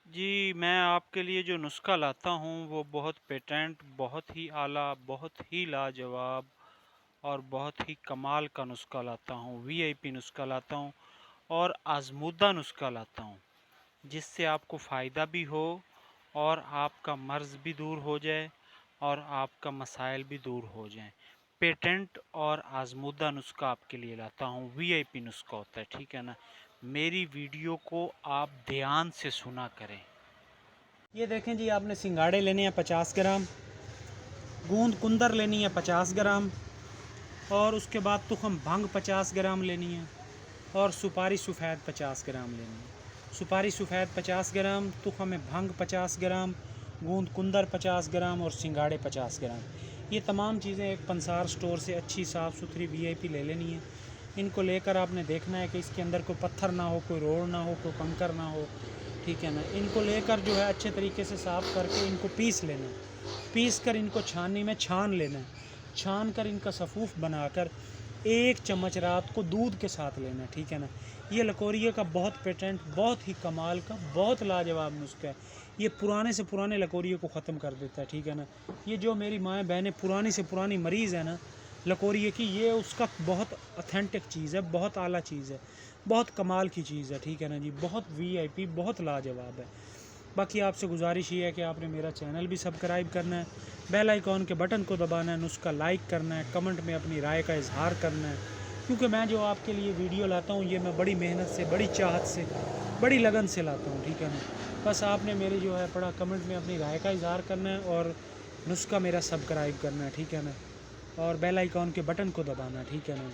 جی، میں آپ کے لیے جو نسخہ لاتا ہوں وہ بہت پیٹنٹ، بہت ہی اعلیٰ، بہت ہی لاجواب اور بہت ہی کمال کا نسخہ لاتا ہوں، وی آئی پی نسخہ لاتا ہوں اور آزمودہ نسخہ لاتا ہوں، جس سے آپ کو فائدہ بھی ہو اور آپ کا مرض بھی دور ہو جائے اور آپ کا مسائل بھی دور ہو جائیں۔ پیٹنٹ اور آزمودہ نسخہ آپ کے لیے لاتا ہوں، وی آئی پی نسخہ ہوتا ہے، ٹھیک ہے نا؟ میری ویڈیو کو آپ دھیان سے سنا کریں۔ یہ دیکھیں جی، آپ نے سنگاڑے لینے ہیں 50 گرام، گوند کندر لینی ہے 50 گرام، اور اس کے بعد تخم بھنگ 50 گرام لینی ہے، اور سپاری سفید 50 گرام لینی ہے۔ سپاری سفید 50 گرام، تخم بھنگ 50 گرام، گوند کندر 50 گرام اور سنگاڑے 50 گرام۔ یہ تمام چیزیں ایک پنسار سٹور سے اچھی صاف ستھری وی آئی پی لے لینی ہے۔ ان کو لے کر آپ نے دیکھنا ہے کہ اس کے اندر کوئی پتھر نہ ہو، کوئی روڑ نہ ہو، کوئی کنکر نہ ہو، ٹھیک ہے نا؟ ان کو لے کر جو ہے اچھے طریقے سے صاف کر کے ان کو پیس لینا ہے۔ پیس کر ان کو چھاننی میں چھان لینا ہے۔ چھان کر ان کا صفوف بنا کر 1 چمچ رات کو دودھ کے ساتھ لینا ہے، ٹھیک ہے نا؟ یہ لکوریا کا بہت پیٹنٹ، بہت ہی کمال کا، بہت لاجواب نسخہ ہے۔ یہ پرانے سے پرانے لکوریے کو ختم کر دیتا ہے، ٹھیک ہے نا؟ یہ جو میری مائیں بہنیں پرانی سے پرانی مریض ہیں نا لکوریے کی، یہ اس کا بہت اتھینٹک چیز ہے، بہت اعلیٰ چیز ہے، بہت کمال کی چیز ہے، ٹھیک ہے نا جی؟ بہت وی آئی پی، بہت لاجواب ہے۔ باقی آپ سے گزارش یہ ہے کہ آپ نے میرا چینل بھی سبسکرائب کرنا ہے، بیل آئیکن کے بٹن کو دبانا ہے، نسخہ لائک کرنا ہے، کمنٹ میں اپنی رائے کا اظہار کرنا ہے، کیونکہ میں جو آپ کے لیے ویڈیو لاتا ہوں یہ میں بڑی محنت سے، بڑی چاہت سے، بڑی لگن سے لاتا ہوں، ٹھیک ہے نا؟ بس آپ نے میری جو ہے پڑھا کمنٹ میں اپنی رائے کا اظہار کرنا ہے اور نسخہ میرا سبسکرائب کرنا ہے، ٹھیک ہے نا؟ اور بیل آئیکن کے بٹن کو دبانا ہے، ٹھیک ہے نا؟